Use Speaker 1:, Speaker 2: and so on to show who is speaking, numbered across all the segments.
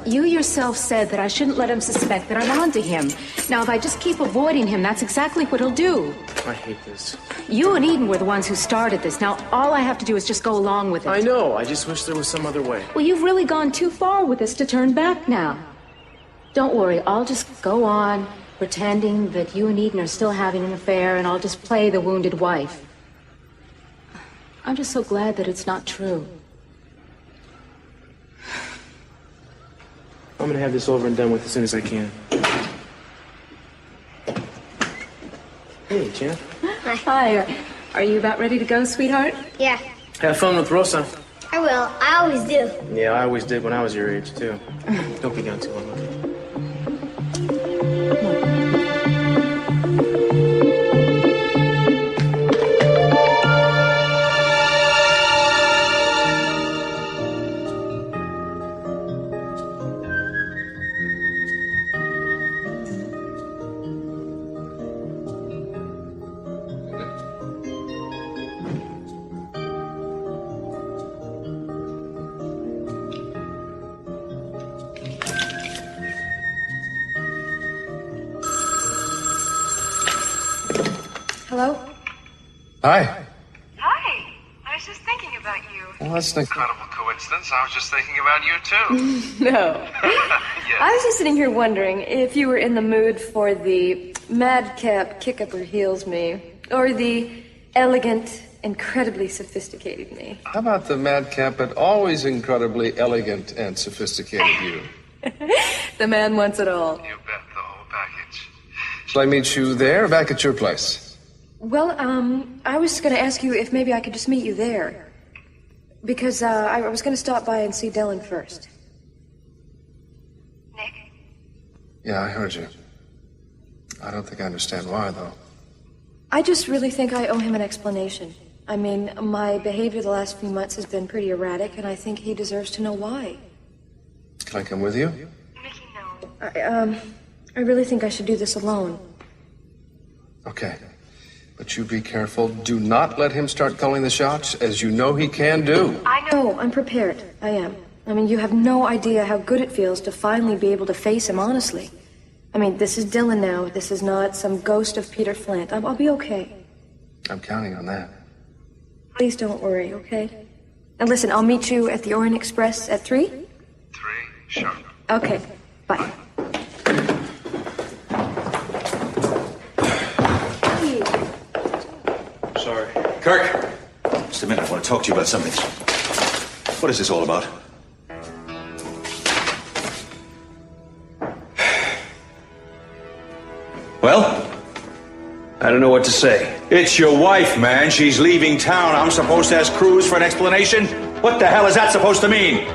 Speaker 1: you yourself said that I shouldn't let him suspect that I'm onto him. Now, if I just keep avoiding him, that's exactly what he'll do.
Speaker 2: I hate this.
Speaker 1: You and Eden were the ones who started this. Now, all I have to do is just go along with it.
Speaker 2: I know. I just wish there was some other way.
Speaker 1: Well, you've really gone too far with this to turn back now. Don't worry. I'll just go on pretending that you and Eden are still having an affair, and I'll just play the wounded wife. I'm just so glad that it's not true.
Speaker 2: I'm gonna have this over and done with as soon as I can. Hey, Jen.
Speaker 1: Hi. Are you about ready to go, sweetheart?
Speaker 3: Yeah,
Speaker 2: Have fun with Rosa.
Speaker 3: I will. I always do.
Speaker 2: Yeah, I always did when I was your age, too. Don't be gone too long, okay?
Speaker 1: Hello?
Speaker 4: Hi.
Speaker 5: Hi. I was just thinking about you.
Speaker 4: Well, that's an incredible coincidence. I was just thinking about you, too.
Speaker 5: No.
Speaker 4: Yes.
Speaker 5: I was just sitting here wondering if you were in the mood for the madcap kick-up-her-heels me, or the elegant, incredibly sophisticated me.
Speaker 4: How about the madcap but always incredibly elegant and sophisticated you?
Speaker 5: The man wants it all.
Speaker 4: You bet, the whole package. Shall I meet you there or back at your place?
Speaker 5: Well, I was going to ask you if maybe I could just meet you there. Because I was going to stop by and see Dylan first. Nick?
Speaker 4: Yeah, I heard you. I don't think I understand why, though.
Speaker 5: I just really think I owe him an explanation. I mean, my behavior the last few months has been pretty erratic, and I think he deserves to know why.
Speaker 4: Can I come with you?
Speaker 5: Mickey, no. I really think I should do this alone.
Speaker 4: Okay. But you be careful. Do not let him start calling the shots, as you know he can do.
Speaker 5: I know. I'm prepared. I am. I mean, you have no idea how good it feels to finally be able to face him honestly. I mean, this is Dylan now. This is not some ghost of Peter Flint. I'll be okay.
Speaker 4: I'm counting on that.
Speaker 5: Please don't worry, okay? And listen, I'll meet you at the Orient Express at 3?
Speaker 4: 3, sharp.
Speaker 5: Okay. Bye.
Speaker 4: Sorry.
Speaker 6: Kirk! Just a minute, I want to talk to you about something. What is this all about? Well?
Speaker 7: I don't know what to say.
Speaker 6: It's your wife, man. She's leaving town. I'm supposed to ask Cruz for an explanation? What the hell is that supposed to mean?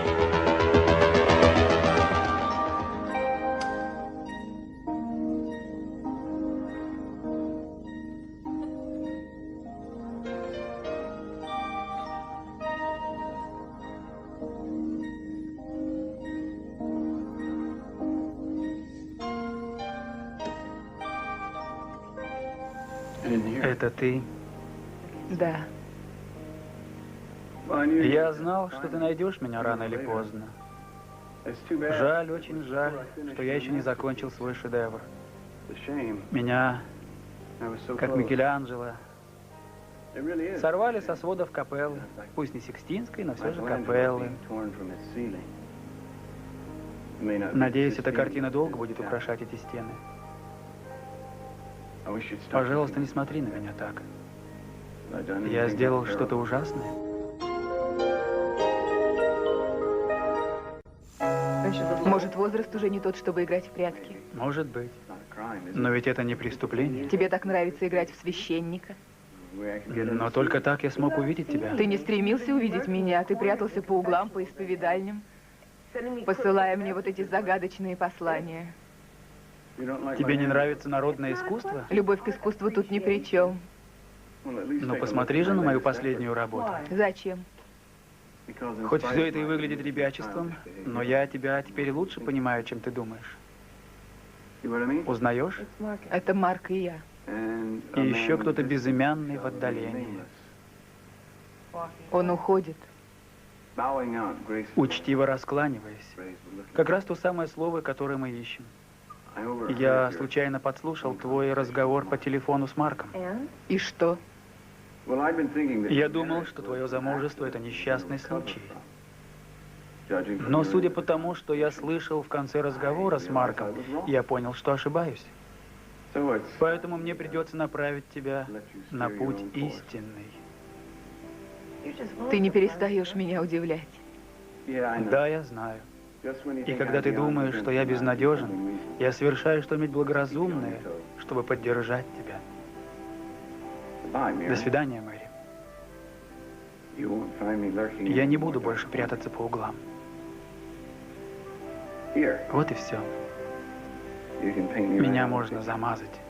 Speaker 8: Это ты?
Speaker 5: Да.
Speaker 8: Я знал, что ты найдешь меня рано или поздно. Жаль, очень жаль, что я еще не закончил свой шедевр. Меня, как Микеланджело, сорвали со сводов капеллы. Пусть не Сикстинской, но все же капеллы. Надеюсь, эта картина долго будет украшать эти стены. Пожалуйста, не смотри на меня так. Я сделал что-то ужасное.
Speaker 9: Может, возраст уже не тот, чтобы играть в прятки?
Speaker 8: Может быть. Но ведь это не преступление.
Speaker 9: Тебе так нравится играть в священника?
Speaker 8: Но только так я смог увидеть тебя.
Speaker 9: Ты не стремился увидеть меня, ты прятался по углам, по исповедальням, посылая мне вот эти загадочные послания.
Speaker 8: Тебе не нравится народное искусство?
Speaker 9: Любовь к искусству тут ни при чем.
Speaker 8: Ну, посмотри же на мою последнюю работу.
Speaker 9: Зачем?
Speaker 8: Хоть все это и выглядит ребячеством, но я тебя теперь лучше понимаю, чем ты думаешь. Узнаешь?
Speaker 9: Это Марк и я.
Speaker 8: И еще кто-то безымянный в отдалении.
Speaker 9: Он уходит.
Speaker 8: Учтиво раскланиваясь. Как раз то самое слово, которое мы ищем. Я случайно подслушал твой разговор по телефону с Марком.
Speaker 9: И что?
Speaker 8: Я думал, что твое замужество — это несчастный случай. Но судя по тому, что я слышал в конце разговора с Марком, я понял, что ошибаюсь. Поэтому мне придется направить тебя на путь истинный.
Speaker 9: Ты не перестаешь меня удивлять.
Speaker 8: Да, я знаю. И когда ты думаешь, что я безнадежен, я совершаю что-нибудь благоразумное, чтобы поддержать тебя. До свидания, Мэри. Я не буду больше прятаться по углам. Вот и все. Меня можно замазать.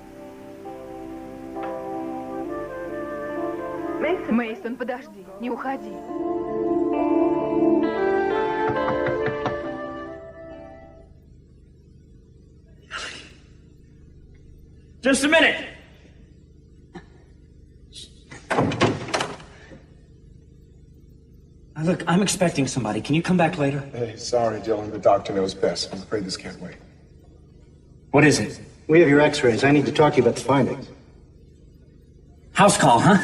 Speaker 9: Мейсон, подожди, не уходи.
Speaker 7: Just a minute. Look, I'm expecting somebody. Can you come back later?
Speaker 10: Hey, sorry, Dylan. The doctor knows best. I'm afraid this can't wait.
Speaker 7: What is it?
Speaker 11: We have your x-rays. I need to talk to you about the findings.
Speaker 7: House call, huh?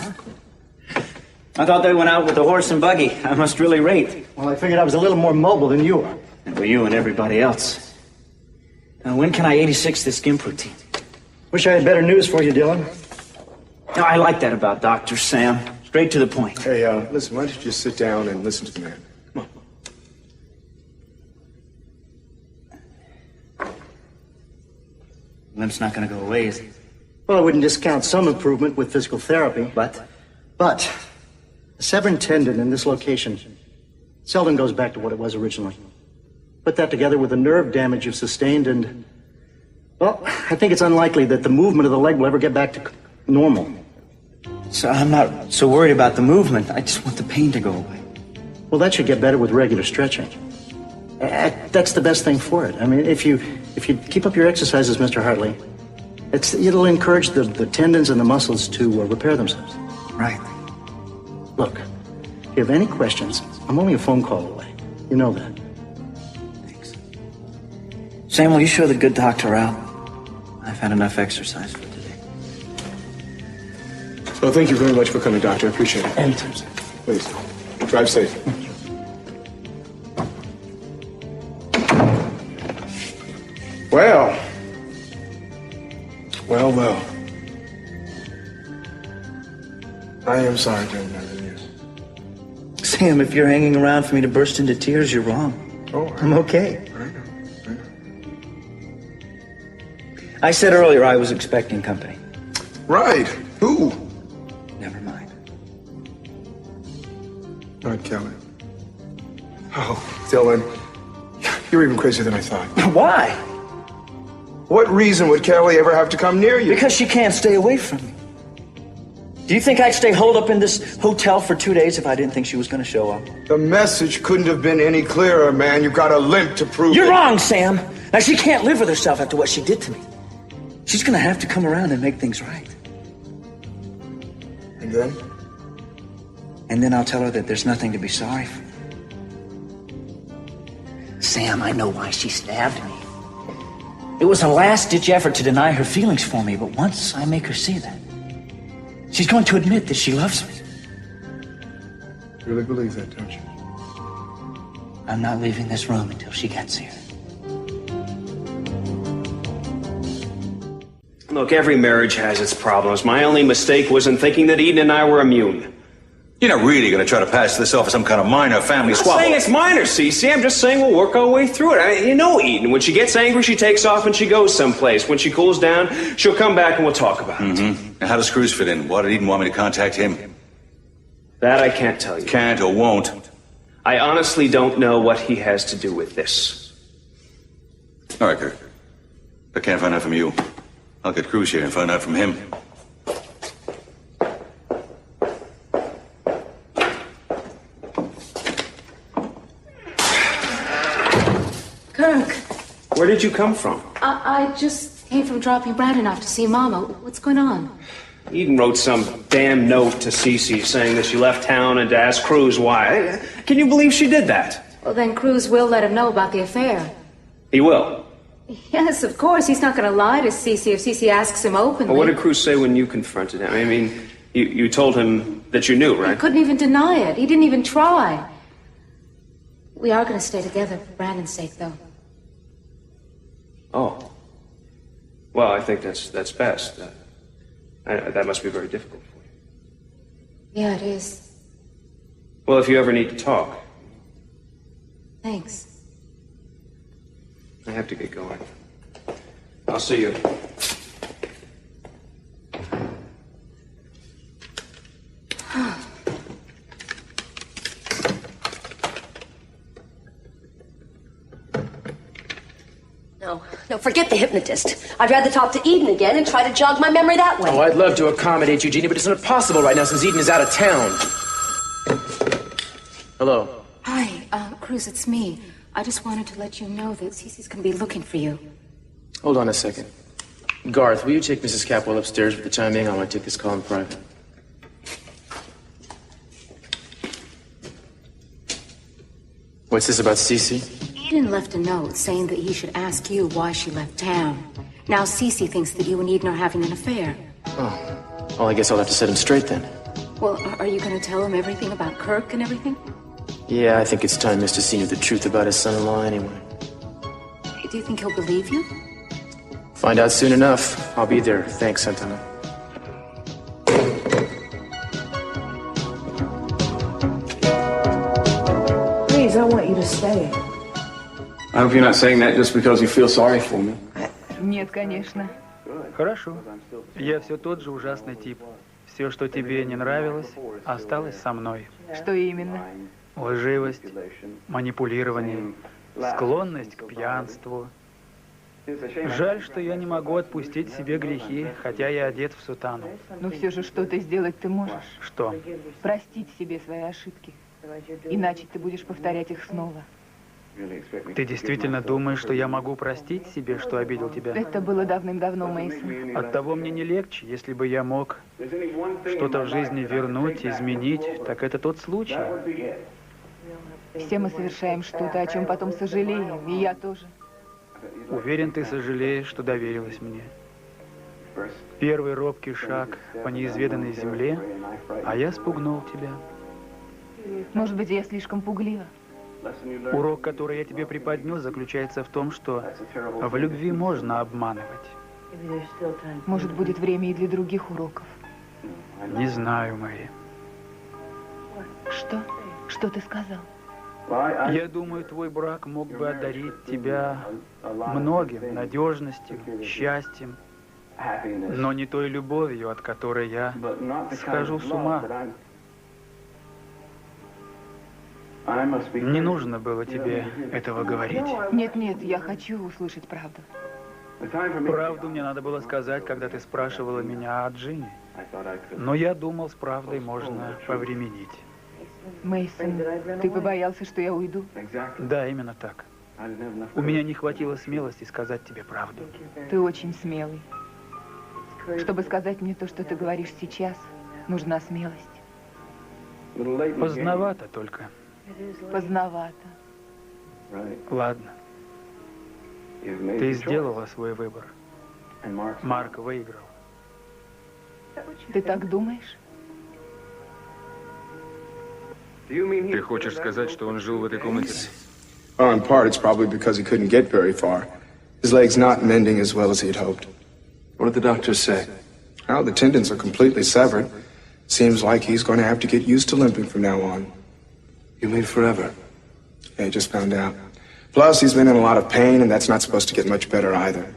Speaker 7: I thought they went out with the horse and buggy. I must really rate.
Speaker 11: Well, I figured I was a little more mobile than you are.
Speaker 7: And for you and everybody else. Now, when can I 86 this skin protein?
Speaker 11: Wish I had better news for you, Dylan.
Speaker 7: No, I like that about Dr. Sam. Straight to the point.
Speaker 10: Hey, listen, why don't you just sit down and listen to the man? Come on.
Speaker 7: Limp's not going to go away, is he?
Speaker 11: Well, I wouldn't discount some improvement with physical therapy.
Speaker 7: But
Speaker 11: a severed tendon in this location seldom goes back to what it was originally. Put that together with the nerve damage you've sustained and, well, I think it's unlikely that the movement of the leg will ever get back to normal.
Speaker 7: So I'm not so worried about the movement. I just want the pain to go away.
Speaker 11: Well, that should get better with regular stretching. That's the best thing for it. I mean, if you keep up your exercises, Mr. Hartley, it'll encourage the tendons and the muscles to repair themselves.
Speaker 7: Right.
Speaker 11: Look, if you have any questions, I'm only a phone call away. You know that.
Speaker 7: Thanks. Sam, will you show the good doctor out? I've had enough exercise for today.
Speaker 10: Well, thank you very much for coming, Doctor. I appreciate it.
Speaker 7: Anytime, sir.
Speaker 10: Please, drive safe. Well. I am sorry, Jim. I really am.
Speaker 7: Sam, if you're hanging around for me to burst into tears, you're wrong.
Speaker 10: Oh,
Speaker 7: I'm okay.
Speaker 10: I know.
Speaker 7: I said earlier I was expecting company.
Speaker 10: Right. Who?
Speaker 7: Never mind.
Speaker 10: Not Kelly. Oh, Dylan. You're even crazier than I thought.
Speaker 7: Why?
Speaker 10: What reason would Kelly ever have to come near you?
Speaker 7: Because she can't stay away from me. Do you think I'd stay holed up in this hotel for 2 days if I didn't think she was going to show up?
Speaker 10: The message couldn't have been any clearer, man. You've got a limp to prove
Speaker 7: You're
Speaker 10: it.
Speaker 7: wrong, Sam. Now, she can't live with herself after what she did to me. She's going to have to come around and make things right.
Speaker 10: And then?
Speaker 7: And then I'll tell her that there's nothing to be sorry for. Sam, I know why she stabbed me. It was a last-ditch effort to deny her feelings for me, but once I make her see that, she's going to admit that she loves me.
Speaker 10: You really believe that, don't you?
Speaker 7: I'm not leaving this room until she gets here.
Speaker 12: Look, every marriage has its problems. My only mistake was in thinking that Eden and I were immune.
Speaker 6: You're not really going to try to pass this off as some kind of minor family
Speaker 12: I'm not
Speaker 6: squabble.
Speaker 12: saying it's minor, Cece. I'm just saying we'll work our way through it. You know Eden. When she gets angry, she takes off and she goes someplace. When she cools down, she'll come back and we'll talk about it.
Speaker 6: Now, how does Cruz fit in? Why did Eden want me to contact him?
Speaker 12: That I can't tell you.
Speaker 6: Can't or won't.
Speaker 12: I honestly don't know what he has to do with this.
Speaker 6: All right, Kirk. If I can't find out from you, I'll get Cruz here and find out from him.
Speaker 1: Kirk,
Speaker 12: Where did you come from?
Speaker 1: I just came from dropping Brandon off to see Mama. What's going on?
Speaker 12: Eden wrote some damn note to Cece saying that she left town and to ask Cruz why. Can you believe she did that?
Speaker 1: Well, then Cruz will let him know about the affair.
Speaker 12: He will?
Speaker 1: Yes, of course. He's not going to lie to Cece if Cece asks him openly.
Speaker 12: Well, what did Cruz say when you confronted him? I mean, you told him that you knew, right?
Speaker 1: He couldn't even deny it. He didn't even try. We are going to stay together for Brandon's sake, though.
Speaker 12: Oh. Well, I think that's best. That must be very difficult for you.
Speaker 1: Yeah, it is.
Speaker 12: Well, if you ever need to talk.
Speaker 1: Thanks.
Speaker 12: I have to get going. I'll see you.
Speaker 13: No, forget the hypnotist. I'd rather talk to Eden again and try to jog my memory that way.
Speaker 2: Oh, I'd love to accommodate Eugenie, but it's not possible right now since Eden is out of town. Hello.
Speaker 1: Hi, Cruz, it's me. I just wanted to let you know that Cece's going to be looking for you.
Speaker 2: Hold on a second. Garth, will you take Mrs. Capwell upstairs for the time being? I want to take this call in private. What's this about Cece?
Speaker 1: Eden left a note saying that he should ask you why she left town. Now Cece thinks that you and Eden are having an affair.
Speaker 2: Oh. Well, I guess I'll have to set him straight then.
Speaker 1: Well, are you going to tell him everything about Kirk and everything?
Speaker 2: Yeah, I think it's time Mr. C knew the truth about his son-in-law anyway.
Speaker 1: Do you think he'll believe you?
Speaker 2: Find out soon enough. I'll be there. Thanks, Santana.
Speaker 14: Please, I want you to stay.
Speaker 10: I hope you're not saying that just because you feel sorry for me.
Speaker 9: Нет, конечно.
Speaker 8: Хорошо. Я все тот же ужасный тип. Все, что тебе не нравилось, осталось со мной.
Speaker 9: Что именно?
Speaker 8: Лживость, манипулирование, склонность к пьянству. Жаль, что я не могу отпустить себе грехи, хотя я одет в сутану.
Speaker 9: Но все же что-то сделать ты можешь.
Speaker 8: Что?
Speaker 9: Простить себе свои ошибки. Иначе ты будешь повторять их снова.
Speaker 8: Ты действительно думаешь, что я могу простить себе, что обидел тебя?
Speaker 9: Это было давным-давно, Мейсон.
Speaker 8: Оттого мне не легче. Если бы я мог что-то в жизни вернуть, изменить, так это тот случай.
Speaker 9: Все мы совершаем что-то, о чем потом сожалеем, и я тоже.
Speaker 8: Уверен, ты сожалеешь, что доверилась мне. Первый робкий шаг по неизведанной земле, а я спугнул тебя.
Speaker 9: Может быть, я слишком пуглива.
Speaker 8: Урок, который я тебе преподнес, заключается в том, что в любви можно обманывать.
Speaker 9: Может, будет время и для других уроков.
Speaker 8: Не знаю, Мэри.
Speaker 9: Что? Что ты сказал?
Speaker 8: Я думаю, твой брак мог бы одарить тебя многим, надежностью, счастьем, но не той любовью, от которой я схожу с ума. Не нужно было тебе этого говорить.
Speaker 9: Нет, я хочу услышать правду.
Speaker 8: Правду мне надо было сказать, когда ты спрашивала меня о Джинни. Но я думал, с правдой можно повременить.
Speaker 9: Мейсон, ты побоялся, что я уйду?
Speaker 8: Да, именно так. У меня не хватило смелости сказать тебе правду.
Speaker 9: Ты очень смелый. Чтобы сказать мне то, что ты говоришь сейчас, нужна смелость.
Speaker 8: Поздновато только.
Speaker 9: Поздновато.
Speaker 8: Ладно. Ты сделала свой выбор. Марк выиграл.
Speaker 9: Ты так думаешь?
Speaker 15: Ты хочешь сказать, что он жил в этой комнате?
Speaker 10: Well, in part, it's probably because he couldn't get very far. His leg's not mending as well as he'd hoped.
Speaker 4: What did the doctors say?
Speaker 10: Well, the tendons are completely severed. Seems like he's going to have to get used to limping from now on.
Speaker 4: You mean forever?
Speaker 10: Yeah, I just found out. Plus, he's been in a lot of pain, and that's not supposed to get much better either.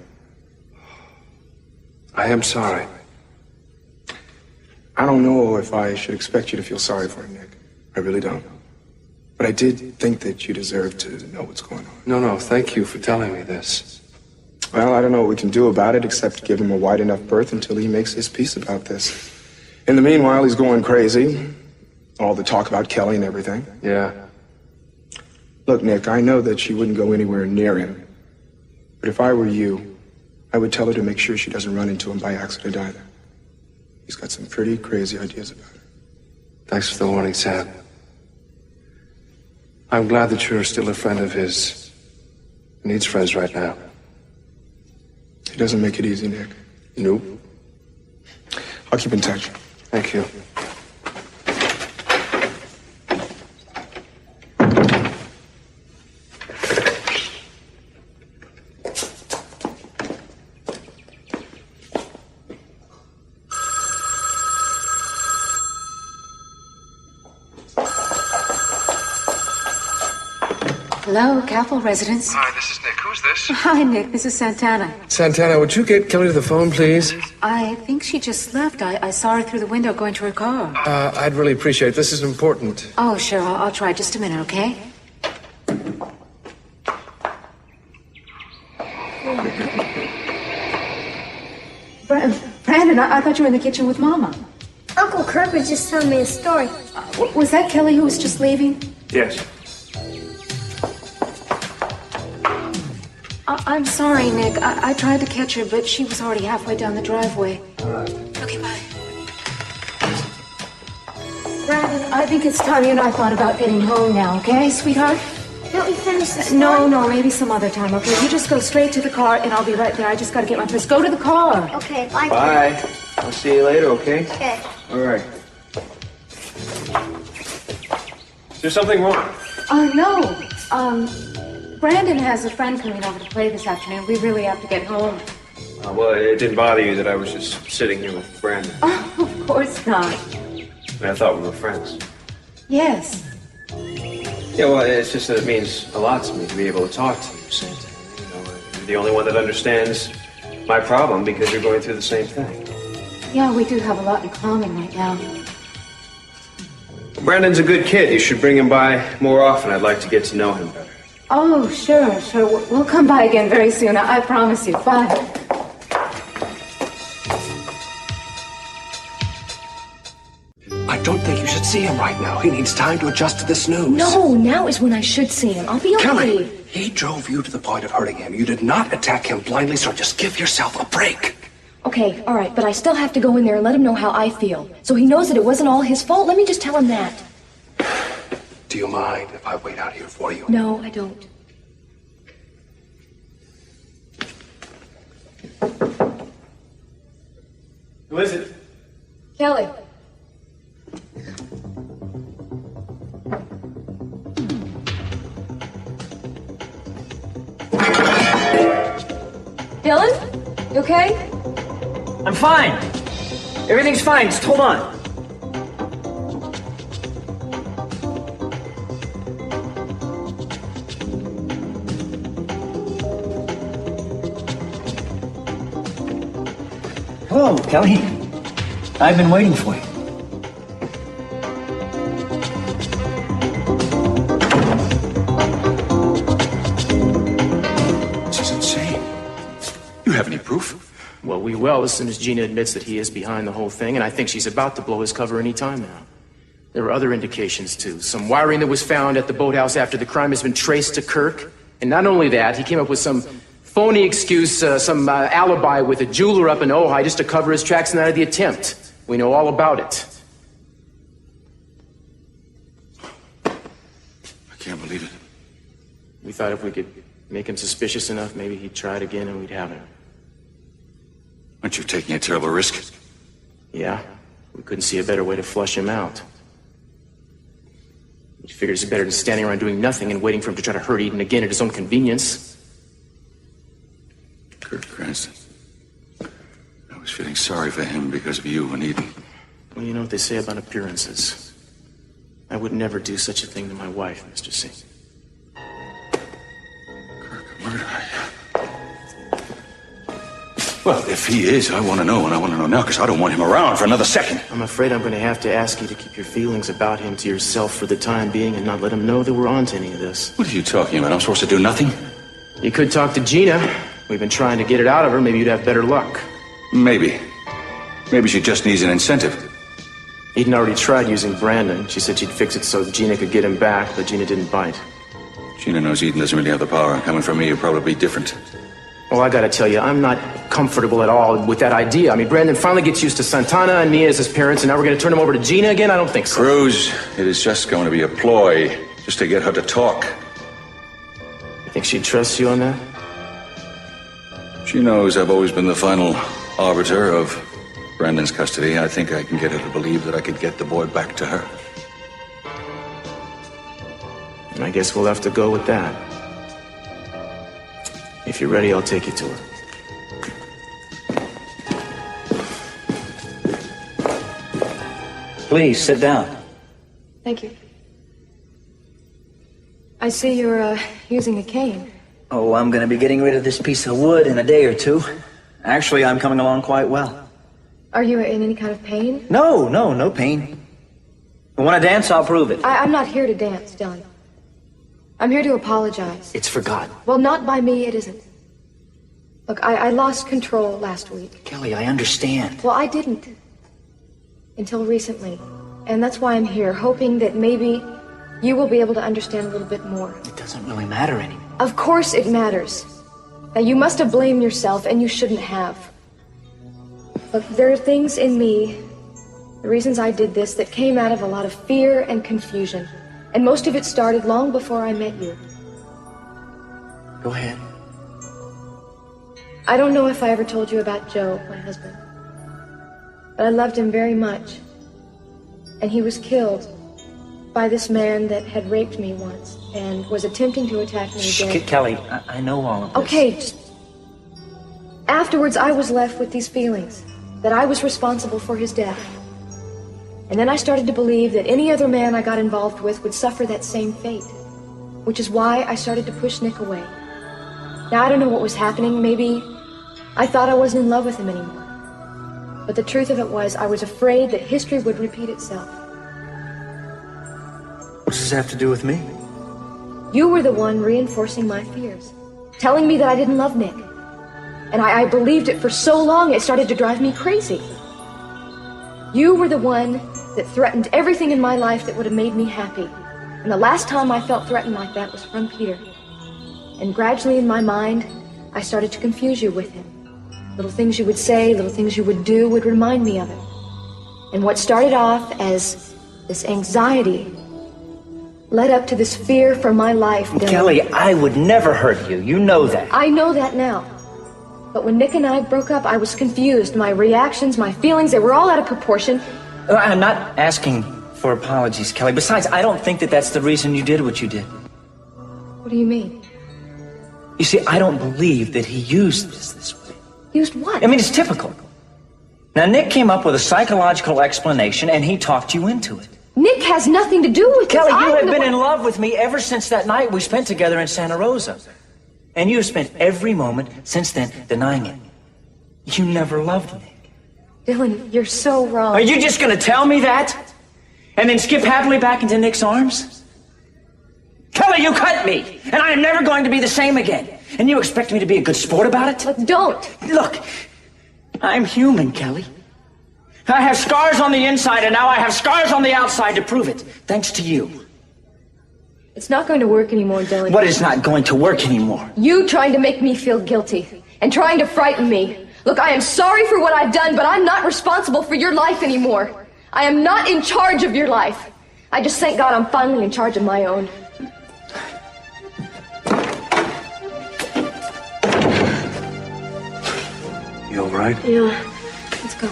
Speaker 4: I am sorry.
Speaker 10: I don't know if I should expect you to feel sorry for him, Nick. I really don't. But I did think that you deserved to know what's going on.
Speaker 4: No, thank you for telling me this.
Speaker 10: Well, I don't know what we can do about it except give him a wide enough berth until he makes his peace about this. In the meanwhile, he's going crazy. All the talk about Kelly and everything.
Speaker 4: Yeah.
Speaker 10: Look, Nick, I know that she wouldn't go anywhere near him. But if I were you, I would tell her to make sure she doesn't run into him by accident either. He's got some pretty crazy ideas about it.
Speaker 4: Thanks for the warning, Sam. I'm glad that you're still a friend of his. He needs friends right now.
Speaker 10: He doesn't make it easy, Nick.
Speaker 4: Nope.
Speaker 10: I'll keep in touch.
Speaker 4: Thank you.
Speaker 1: Hello, Capel residence.
Speaker 4: Hi, this is Nick. Who's this?
Speaker 1: Hi, Nick. This is Santana.
Speaker 4: Santana, would you get Kelly to the phone, please?
Speaker 1: I think she just left. I saw her through the window going to her car.
Speaker 4: I'd really appreciate it. This is important.
Speaker 1: Oh, sure. I'll try. Just a minute, okay? Brandon, I thought you were in the kitchen with Mama.
Speaker 3: Uncle Kirk was just telling me a story.
Speaker 1: Was that Kelly who was just leaving?
Speaker 12: Yes.
Speaker 1: I'm sorry, Nick. I tried to catch her, but she was already halfway down the driveway. Okay, bye. Brandon, I think it's time you and I thought about getting home now, okay, sweetheart?
Speaker 3: Can't we finish the story?
Speaker 1: No, maybe some other time, okay? You just go straight to the car, and I'll be right there. I just gotta get my purse. Go to the car.
Speaker 3: Okay, bye.
Speaker 12: Bye. I'll see you later, okay?
Speaker 3: Okay.
Speaker 12: All right. Is there something wrong?
Speaker 1: No. Brandon has a friend coming over to play this afternoon. We really have to get home.
Speaker 12: Well, it didn't bother you that I was just sitting here with Brandon.
Speaker 1: Oh, of course not.
Speaker 12: I thought we were friends.
Speaker 1: Yes.
Speaker 12: Yeah, well, it's just that it means a lot to me to be able to talk to you, Santa. You know, you're the only one that understands my problem because you're going through the same thing.
Speaker 1: Yeah, we do have a lot in common right now.
Speaker 12: Brandon's a good kid. You should bring him by more often. I'd like to get to know him better.
Speaker 1: Oh, sure. We'll come by again very soon. I promise you. Bye.
Speaker 16: I don't think you should see him right now. He needs time to adjust to this news.
Speaker 5: No, now is when I should see him. I'll be okay.
Speaker 16: Kelly, he drove you to the point of hurting him. You did not attack him blindly, so just give yourself a break.
Speaker 5: Okay, all right, but I still have to go in there and let him know how I feel. So he knows that it wasn't all his fault. Let me just tell him that.
Speaker 16: Do you mind if I wait out here for you?
Speaker 5: No, I don't.
Speaker 12: Who is it?
Speaker 1: Kelly. Dylan? You okay?
Speaker 7: I'm fine. Everything's fine. Just hold on. Hello, Kelly. I've been waiting for you.
Speaker 6: This is insane. You have any proof?
Speaker 2: Well, we will as soon as Gina admits that he is behind the whole thing, and I think she's about to blow his cover any time now. There were other indications, too. Some wiring that was found at the boathouse after the crime has been traced to Kirk. And not only that, he came up with some phony excuse, some alibi with a jeweler up in Ojai just to cover his tracks and out of the attempt. We know all about it.
Speaker 6: I can't believe it.
Speaker 2: We thought if we could make him suspicious enough, maybe he'd try it again and we'd have him.
Speaker 6: Aren't you taking a terrible risk?
Speaker 2: Yeah, we couldn't see a better way to flush him out. We figured it's better than standing around doing nothing and waiting for him to try to hurt Eden again at his own convenience.
Speaker 6: Kirk Cranston. I was feeling sorry for him because of you and Eden.
Speaker 2: Well, you know what they say about appearances. I would never do such a thing to my wife, Mr. C.
Speaker 6: Kirk, murder. Well, if he is, I want to know, and I want to know now, because I don't want him around for another second.
Speaker 2: I'm afraid I'm going to have to ask you to keep your feelings about him to yourself for the time being and not let him know that we're on to any of this.
Speaker 6: What are you talking about? I'm supposed to do nothing?
Speaker 2: You could talk to Gina. We've been trying to get it out of her. Maybe you'd have better luck.
Speaker 6: Maybe. Maybe she just needs an incentive.
Speaker 2: Eden already tried using Brandon. She said she'd fix it so Gina could get him back, but Gina didn't bite.
Speaker 6: Gina knows Eden doesn't really have the power. Coming from me, it'll probably be different.
Speaker 2: Well, I gotta tell you, I'm not comfortable at all with that idea. I mean, Brandon finally gets used to Santana and me as his parents, and now we're gonna turn him over to Gina again? I don't think so.
Speaker 6: Cruz, it is just going to be a ploy, just to get her to talk.
Speaker 2: You think she trusts you on that?
Speaker 6: She knows I've always been the final arbiter of Brandon's custody. I think I can get her to believe that I could get the boy back to her.
Speaker 2: I guess we'll have to go with that. If you're ready, I'll take you to her.
Speaker 7: Please, sit down.
Speaker 5: Thank you. I see you're, using a cane.
Speaker 7: Oh, I'm gonna be getting rid of this piece of wood in a day or two. Actually, I'm coming along quite well.
Speaker 5: Are you in any kind of pain?
Speaker 7: No pain. If you want to dance, I'll prove it.
Speaker 5: I'm not here to dance, Dylan. I'm here to apologize.
Speaker 7: It's forgotten.
Speaker 5: Well, not by me, it isn't. Look, I lost control last week.
Speaker 7: Kelly, I understand.
Speaker 5: Well, I didn't. Until recently. And that's why I'm here, hoping that maybe you will be able to understand a little bit more.
Speaker 7: It doesn't really matter anymore.
Speaker 5: Of course it matters. Now, you must have blamed yourself, and you shouldn't have. Look, there are things in me, the reasons I did this, that came out of a lot of fear and confusion. And most of it started long before I met you.
Speaker 7: Go ahead.
Speaker 5: I don't know if I ever told you about Joe, my husband. But I loved him very much. And he was killed by this man that had raped me once and was attempting to attack me again.
Speaker 7: Kelly, I know all of this.
Speaker 5: Okay, just... Afterwards, I was left with these feelings that I was responsible for his death. And then I started to believe that any other man I got involved with would suffer that same fate. Which is why I started to push Nick away. Now, I don't know what was happening. Maybe I thought I wasn't in love with him anymore. But the truth of it was, I was afraid that history would repeat itself.
Speaker 7: What does this have to do with me?
Speaker 5: You were the one reinforcing my fears, telling me that I didn't love Nick. And I believed it for so long, it started to drive me crazy. You were the one that threatened everything in my life that would have made me happy. And the last time I felt threatened like that was from Peter. And gradually in my mind, I started to confuse you with him. Little things you would say, little things you would do would remind me of it. And what started off as this anxiety led up to this fear for my life.
Speaker 7: Kelly, I would never hurt you. You know that.
Speaker 5: I know that now. But when Nick and I broke up, I was confused. My reactions, my feelings, they were all out of proportion.
Speaker 7: I'm not asking for apologies, Kelly. Besides, I don't think that that's the reason you did what you did.
Speaker 5: What do you mean?
Speaker 7: You see, I don't believe that he used this way.
Speaker 5: Used what?
Speaker 7: I mean, it's typical. Now, Nick came up with a psychological explanation, and he talked you into it.
Speaker 5: Nick has nothing to do with
Speaker 7: Kelly,
Speaker 5: this.
Speaker 7: you have been in love with me ever since that night we spent together in Santa Rosa. And you have spent every moment since then denying it. You never loved Nick.
Speaker 5: Dylan, you're so wrong.
Speaker 7: Are you just going to tell me that? And then skip happily back into Nick's arms? Kelly, you cut me, and I am never going to be the same again. And you expect me to be a good sport about it?
Speaker 5: Look, don't.
Speaker 7: Look, I'm human, Kelly. I have scars on the inside, and now I have scars on the outside to prove it, thanks to you.
Speaker 5: It's not going to work anymore, Dylan.
Speaker 7: What is not going to work anymore?
Speaker 5: You trying to make me feel guilty and trying to frighten me. Look, I am sorry for what I've done, but I'm not responsible for your life anymore. I am not in charge of your life. I just thank God I'm finally in charge of my own.
Speaker 16: You all right?
Speaker 5: Yeah. Let's go.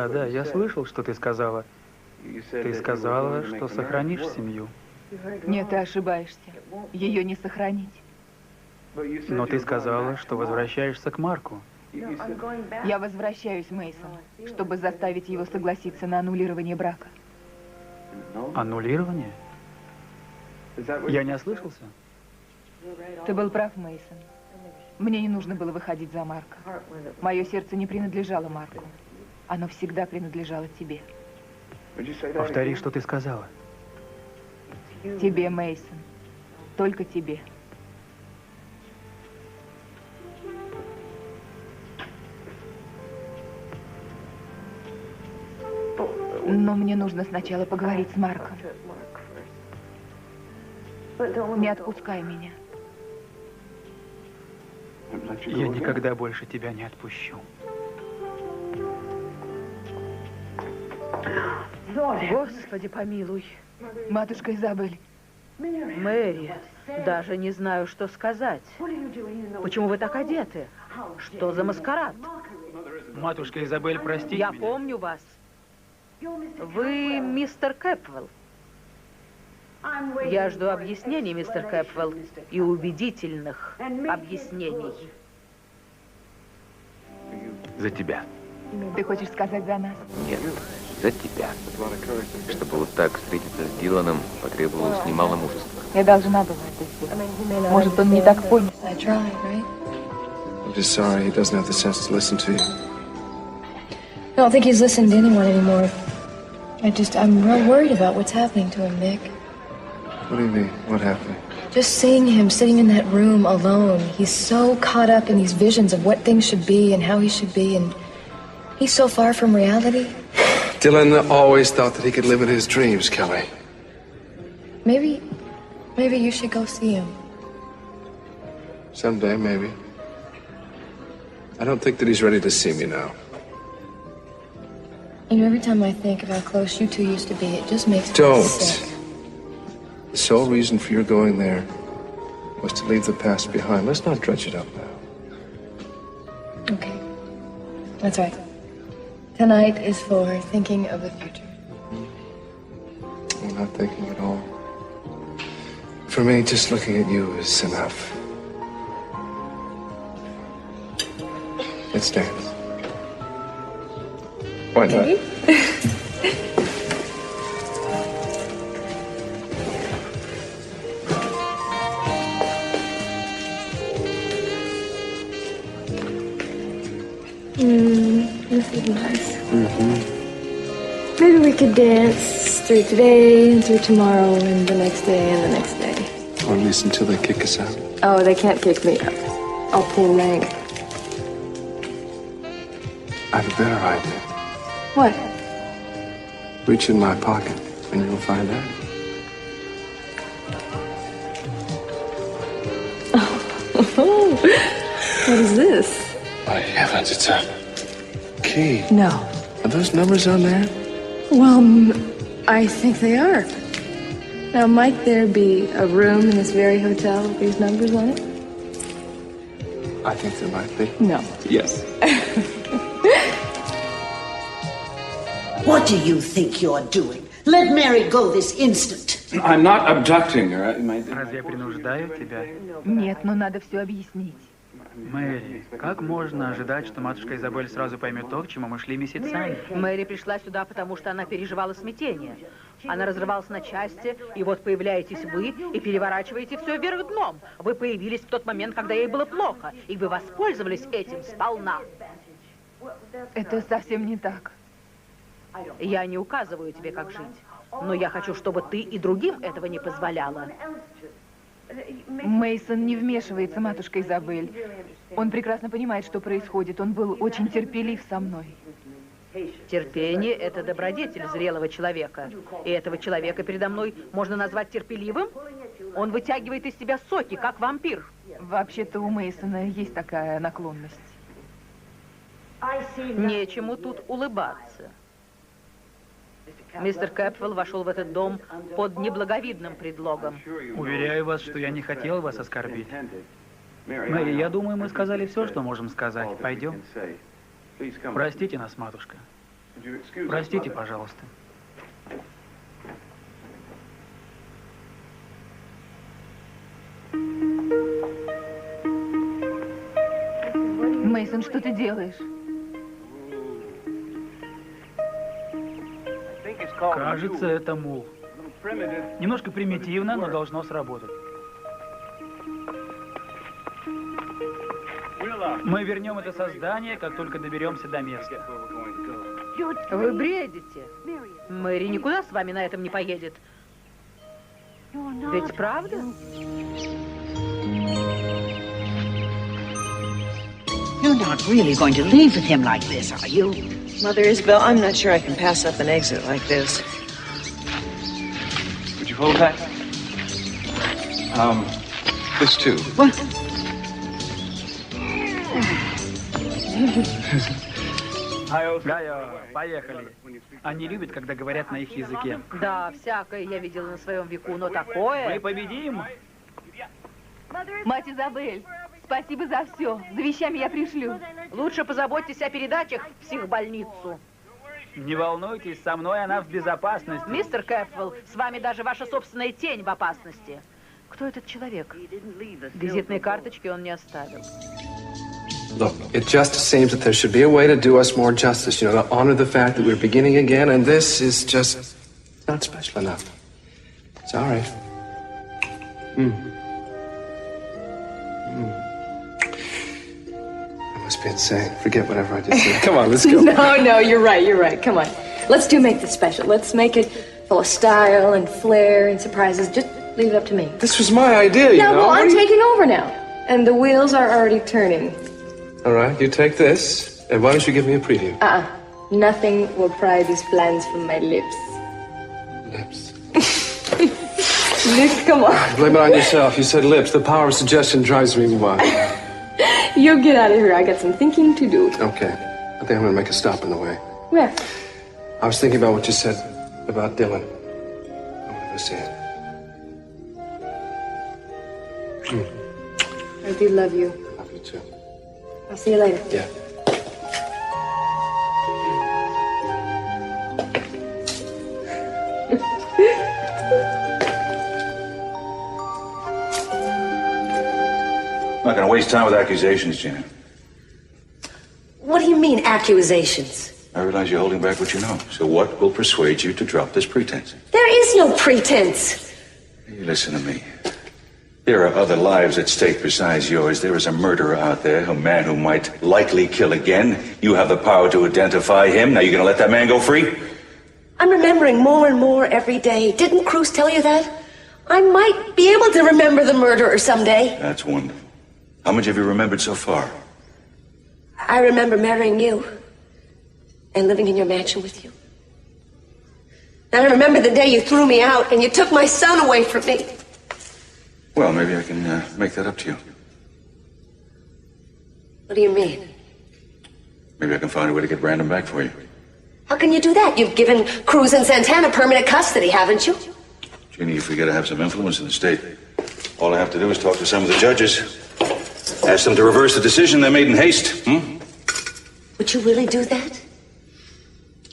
Speaker 8: Да, я слышал, что ты сказала. Ты сказала, что сохранишь семью.
Speaker 9: Нет, ты ошибаешься. Ее не сохранить.
Speaker 8: Но ты сказала, что возвращаешься к Марку.
Speaker 9: Я возвращаюсь, Мейсон, чтобы заставить его согласиться на аннулирование брака.
Speaker 8: Аннулирование? Я не ослышался?
Speaker 9: Ты был прав, Мейсон. Мне не нужно было выходить за Марка. Мое сердце не принадлежало Марку. Оно всегда принадлежало тебе.
Speaker 8: Повтори, что ты сказала.
Speaker 9: Тебе, Мейсон. Только тебе. Но мне нужно сначала поговорить с Марком. Не отпускай меня.
Speaker 8: Я никогда больше тебя не отпущу.
Speaker 17: Господи, помилуй.
Speaker 9: Матушка Изабель.
Speaker 17: Мэри, даже не знаю, что сказать. Почему вы так одеты? Что за маскарад?
Speaker 8: Матушка Изабель, простите
Speaker 17: Я
Speaker 8: меня.
Speaker 17: помню вас. Вы мистер Кэпвелл. Я жду объяснений, мистер Кэпвелл, и убедительных объяснений.
Speaker 15: За тебя.
Speaker 9: Ты хочешь сказать за нас?
Speaker 15: Нет, за тебя. Чтобы вот так встретиться с Диланом, потребовалось немало мужества.
Speaker 9: Я должна была это сделать. Может, он не так понял.
Speaker 10: I'm just sorry he doesn't have the sense to listen to you.
Speaker 5: I don't think he's listening to anyone anymore. I'm real worried about what's happening to him, Nick.
Speaker 10: What do you mean? What happened?
Speaker 5: Just seeing him sitting in that room alone. He's so caught up in these visions of what things should be and how he should be, and he's so far from reality.
Speaker 4: Dylan always thought that he could live in his dreams, Kelly.
Speaker 5: Maybe you should go see him.
Speaker 4: Someday, maybe. I don't think that he's ready to see me now.
Speaker 5: You know, every time I think of how close you two used to be, it just makes me
Speaker 4: Don't.
Speaker 5: sick.
Speaker 4: The sole reason for your going there was to leave the past behind. Let's not dredge it up now.
Speaker 5: Okay. That's right. Tonight is for thinking of the future.
Speaker 4: I'm not thinking at all. For me, just looking at you is enough. Let's dance. Why not?
Speaker 5: This is nice. Maybe we could dance through today and through tomorrow and the next day and the next day.
Speaker 4: Or at least until they kick us out.
Speaker 5: Oh, they can't kick me out. I'll pull rank.
Speaker 4: I have a better idea.
Speaker 5: What?
Speaker 4: Reach in my pocket, and you'll find out.
Speaker 5: What is this?
Speaker 4: My heavens, it's a key.
Speaker 5: No.
Speaker 4: Are those numbers on there?
Speaker 5: Well, I think they are. Now, might there be a room in this very hotel with these numbers on it?
Speaker 4: I think there might be.
Speaker 5: No.
Speaker 4: Yes.
Speaker 18: What do you think you're doing? Let Mary go this instant.
Speaker 6: I'm not abducting her.
Speaker 8: Разве я принуждаю тебя?
Speaker 9: Нет, но надо все объяснить.
Speaker 8: Мэри, как можно ожидать, что матушка Изабель сразу поймет то, к чему мы шли месяцами?
Speaker 17: Мэри пришла сюда, потому что она переживала смятение. Она разрывалась на части, и вот появляетесь вы и переворачиваете все вверх дном. Вы появились в тот момент, когда ей было плохо, и вы воспользовались этим сполна.
Speaker 9: Это совсем не так.
Speaker 17: Я не указываю тебе, как жить, но я хочу, чтобы ты и другим этого не позволяла.
Speaker 9: Мейсон не вмешивается, матушка Изабель. Он прекрасно понимает, что происходит. Он был очень терпелив со мной.
Speaker 17: Терпение – это добродетель зрелого человека. И этого человека передо мной можно назвать терпеливым? Он вытягивает из себя соки, как вампир.
Speaker 9: Вообще-то у Мейсона есть такая наклонность.
Speaker 17: Нечему тут улыбаться. Мистер Кэпвелл вошел в этот дом под неблаговидным предлогом.
Speaker 8: Уверяю вас, что я не хотел вас оскорбить. Мэри, я думаю, мы сказали все, что можем сказать. Пойдем. Простите нас, матушка. Простите, пожалуйста.
Speaker 9: Мейсон, что ты делаешь?
Speaker 8: Кажется, это мул. Немножко примитивно, но должно сработать. Мы вернем это создание, как только доберемся до места.
Speaker 17: Вы бредите. Мэри никуда с вами на этом не поедет. Ведь правда?
Speaker 18: You're not really going to leave with him like this, are you?
Speaker 14: Mother Isabel, I'm not sure I can pass up an exit like this.
Speaker 12: Would you hold that? This too.
Speaker 18: What?
Speaker 8: Гайо, поехали. Они любят, когда говорят на их языке.
Speaker 17: Да, всякое я видела на своем веку, но такое...
Speaker 8: Мы победим!
Speaker 9: Мать Изабель, спасибо за все. За вещами я пришлю.
Speaker 17: Лучше позаботьтесь о передачах в психбольницу.
Speaker 8: Не волнуйтесь, со мной она в безопасности.
Speaker 17: Мистер Кэпвелл, с вами даже ваша собственная тень в опасности. Кто этот человек? Визитные карточки он не оставил.
Speaker 4: Look, it just seems that there should be a way to do us more justice, you know, to honor the fact that we're beginning again, and this is just not special enough. Sorry. I must be insane. Forget whatever I just said. Come on, let's go.
Speaker 5: No, you're right. Come on. Let's make this special. Let's make it full of style and flair and surprises. Just leave it up to me.
Speaker 4: This was my idea, you know.
Speaker 5: No, well, I'm taking over now. And the wheels are already turning.
Speaker 4: All right, you take this, and why don't you give me a preview?
Speaker 5: Nothing will pry these plans from my lips.
Speaker 4: Lips.
Speaker 5: Nick, come on.
Speaker 4: Blame it on yourself. You said lips. The power of suggestion drives me wild.
Speaker 5: You get out of here. I got some thinking to do.
Speaker 4: Okay. I think I'm going to make a stop in the way.
Speaker 5: Where?
Speaker 4: I was thinking about what you said about Dylan. I want to go see it.
Speaker 5: I do love you.
Speaker 4: Love you too.
Speaker 5: I'll see you later.
Speaker 4: Yeah.
Speaker 6: I'm not going to waste time with accusations, Gina.
Speaker 13: What do you mean, accusations?
Speaker 6: I realize you're holding back what you know. So what will persuade you to drop this pretense?
Speaker 13: There is no pretense.
Speaker 6: You listen to me. There are other lives at stake besides yours. There is a murderer out there, a man who might likely kill again. You have the power to identify him. Now you're going to let that man go free?
Speaker 13: I'm remembering more and more every day. Didn't Cruz tell you that? I might be able to remember the murderer someday.
Speaker 6: That's wonderful. How much have you remembered so far?
Speaker 13: I remember marrying you and living in your mansion with you. And I remember the day you threw me out and you took my son away from me.
Speaker 6: Well, maybe I can make that up to you.
Speaker 13: What do you mean?
Speaker 6: Maybe I can find a way to get Brandon back for you.
Speaker 13: How can you do that? You've given Cruz and Santana permanent custody, haven't you?
Speaker 6: Jeannie, you forget I have some influence in the state. All I have to do is talk to some of the judges. Ask them to reverse the decision they made in haste.
Speaker 13: Would you really do that?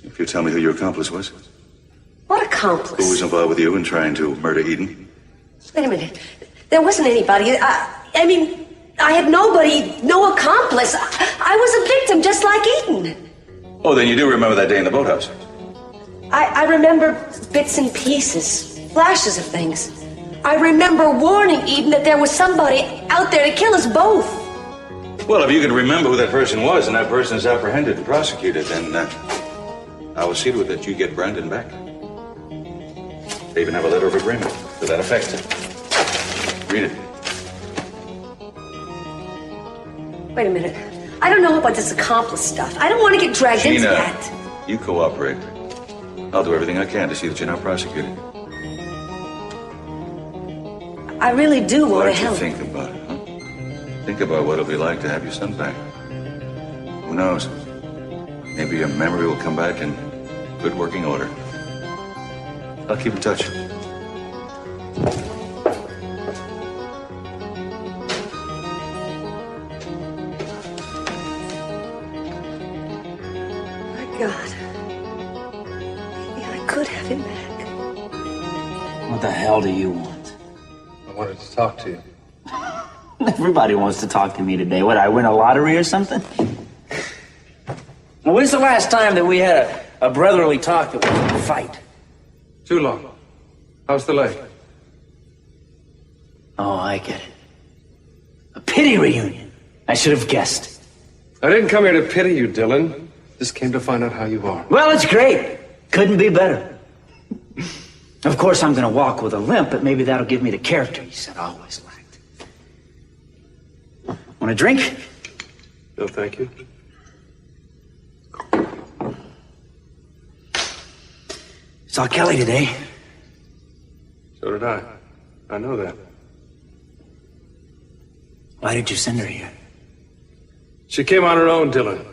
Speaker 6: If you tell me who your accomplice was.
Speaker 13: What accomplice?
Speaker 6: Who was involved with you in trying to murder Eden?
Speaker 13: Wait a minute. There wasn't anybody. I mean, I had nobody, no accomplice. I was a victim just like Eden.
Speaker 6: Oh, then you do remember that day in the boathouse.
Speaker 13: I remember bits and pieces, flashes of things. I remember warning Eden that there was somebody out there to kill us both.
Speaker 6: Well, if you can remember who that person was and that person is apprehended and prosecuted, then I will see to it that you get Brandon back. They even have a letter of agreement to that effect. Read it.
Speaker 13: Wait a minute. I don't know about this accomplice stuff. I don't want to get dragged into that.
Speaker 6: You cooperate. I'll do everything I can to see that you're not prosecuted.
Speaker 13: I really do want to help.
Speaker 6: Think about it, huh? Think about what it'll be like to have your son back. Who knows? Maybe your memory will come back in good working order. I'll keep in touch.
Speaker 13: My God. Maybe I could have him back.
Speaker 7: What the hell do you want?
Speaker 4: I wanted to talk to you.
Speaker 7: Everybody wants to talk to me today. What, I win a lottery or something? Well, when's the last time that we had a brotherly talk that wasn't a fight?
Speaker 4: Too long. How's the leg?
Speaker 7: Oh, I get it. A pity reunion. I should have guessed.
Speaker 4: I didn't come here to pity you, Dylan. Just came to find out how you are.
Speaker 7: Well, it's great. Couldn't be better. Of course, I'm going to walk with a limp, but maybe that'll give me the character you said I always lacked. Want a drink?
Speaker 4: No, thank you.
Speaker 7: Saw Kelly today.
Speaker 4: So did I. I know that.
Speaker 7: Why did you send her here?
Speaker 4: She came on her own, Dylan.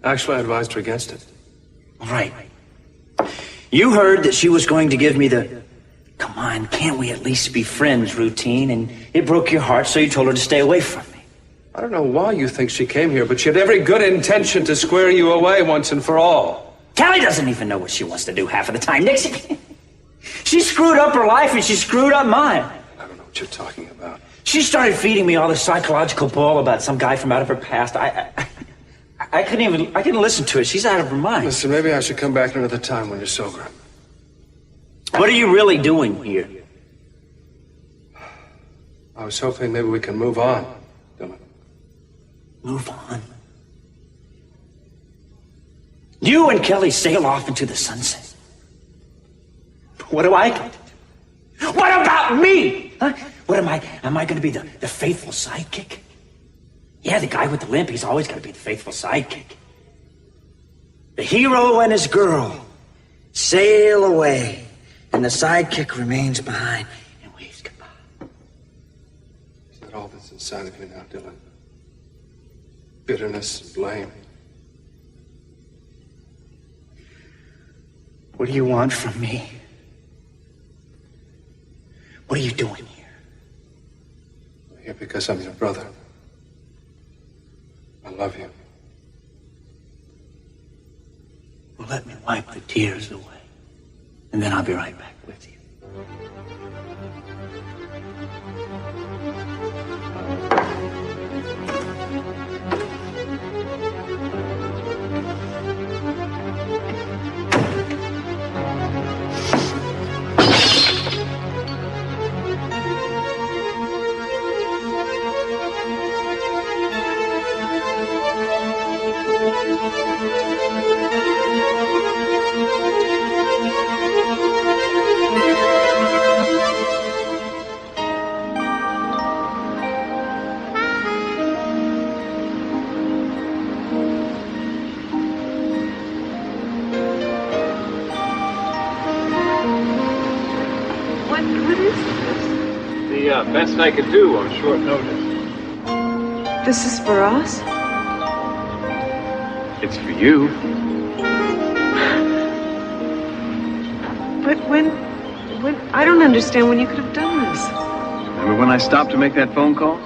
Speaker 4: Actually, I advised her against it.
Speaker 7: Right. You heard that she was going to give me the "come on, can't we at least be friends" routine, and it broke your heart, so you told her to stay away from me.
Speaker 4: I don't know why you think she came here, but she had every good intention to square you away once and for all.
Speaker 7: Kelly doesn't even know what she wants to do half of the time, Nixie. She screwed up her life and she screwed up mine.
Speaker 4: I don't know what you're talking about.
Speaker 7: She started feeding me all this psychological bull about some guy from out of her past. I couldn't listen to it. She's out of her mind.
Speaker 4: Listen, maybe I should come back another time when you're sober.
Speaker 7: What are you really doing here?
Speaker 4: I was hoping maybe we can move on, Dylan.
Speaker 7: Move on? You and Kelly sail off into the sunset. What do I get? What about me? Huh? What am I? Am I going to be the faithful sidekick? Yeah, the guy with the limp, he's always got to be the faithful sidekick. The hero and his girl sail away, and the sidekick remains behind and waves goodbye.
Speaker 4: Is that all that's inside of you now, Dylan? Bitterness and blame.
Speaker 7: What do you want from me? What are you doing here?
Speaker 4: I'm here because I'm your brother. I love you.
Speaker 7: Well, let me wipe the tears away, and then I'll be right back with you.
Speaker 12: Best I could do on short notice.
Speaker 14: This is for us?
Speaker 12: It's for you.
Speaker 14: But when I don't understand when you could have done this.
Speaker 12: Remember when I stopped to make that phone call?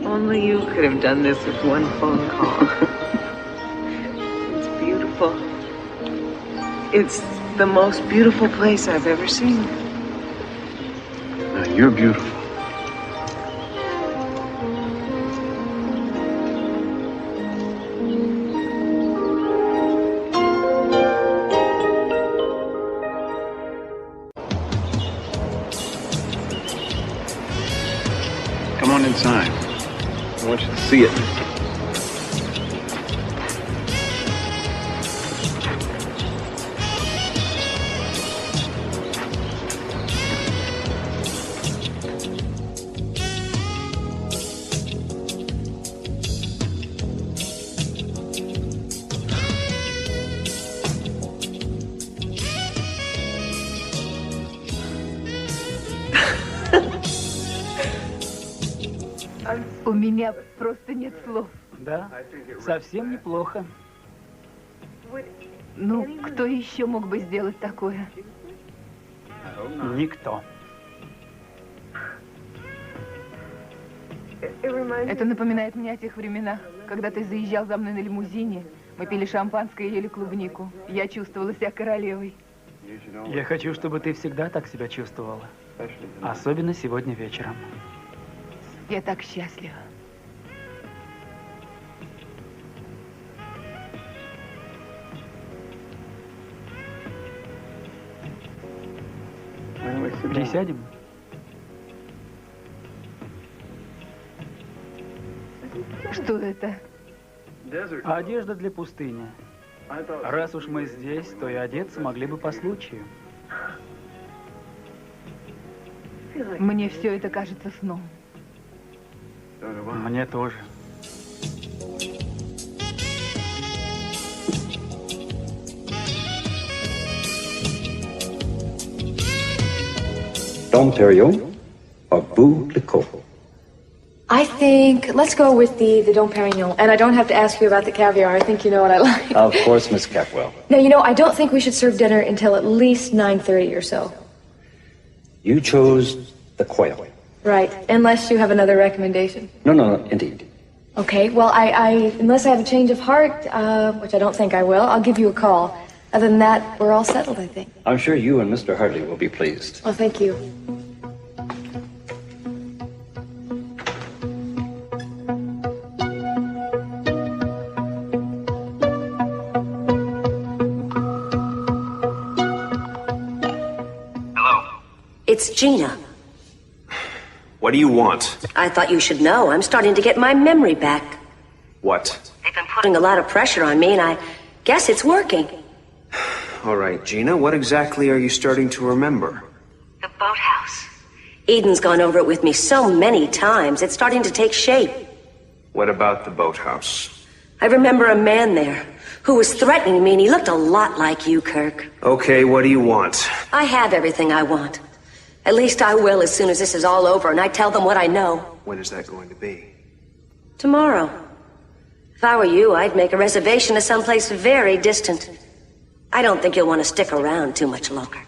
Speaker 14: Only you could have done this with one phone call. It's beautiful. It's the most beautiful place I've ever seen.
Speaker 12: Now, you're beautiful. Come on inside. I want you to see it.
Speaker 9: У меня просто нет слов.
Speaker 8: Да, совсем неплохо.
Speaker 9: Ну, кто еще мог бы сделать такое?
Speaker 8: Никто.
Speaker 9: Это напоминает мне о тех временах, когда ты заезжал за мной на лимузине, мы пили шампанское и ели клубнику. Я чувствовала себя королевой.
Speaker 8: Я хочу, чтобы ты всегда так себя чувствовала. Особенно сегодня вечером.
Speaker 9: Я так счастлива.
Speaker 8: Присядем?
Speaker 9: Что это?
Speaker 8: Одежда для пустыни. Раз уж мы здесь, то и одеться могли бы по случаю.
Speaker 9: Мне все это кажется сном.
Speaker 8: Мне тоже.
Speaker 19: Dom Perignon or Veuve Clicquot?
Speaker 5: I think, let's go with the Dom Perignon. And I don't have to ask you about the caviar. I think you know what I like.
Speaker 19: Of course, Miss Capwell.
Speaker 5: Now, I don't think we should serve dinner until at least 9:30 or so.
Speaker 19: You chose the quail.
Speaker 5: Right, unless you have another recommendation.
Speaker 19: No, indeed.
Speaker 5: Okay, well, I unless I have a change of heart, which I don't think I will, I'll give you a call. Other than that, we're all settled, I think.
Speaker 19: I'm sure you and Mr. Hartley will be pleased.
Speaker 5: Well, thank you.
Speaker 13: It's Gina.
Speaker 12: What do you want?
Speaker 13: I thought you should know. I'm starting to get my memory back.
Speaker 12: What?
Speaker 13: They've been putting a lot of pressure on me, and I guess it's working.
Speaker 12: All right, Gina, what exactly are you starting to remember?
Speaker 13: The boathouse. Eden's gone over it with me so many times. It's starting to take shape.
Speaker 12: What about the boathouse?
Speaker 13: I remember a man there who was threatening me, and he looked a lot like you, Kirk.
Speaker 12: Okay, what do you want?
Speaker 13: I have everything I want. At least I will as soon as this is all over, and I tell them what I know.
Speaker 12: When is that going to be?
Speaker 13: Tomorrow. If I were you, I'd make a reservation to someplace very distant. I don't think you'll want to stick around too much longer.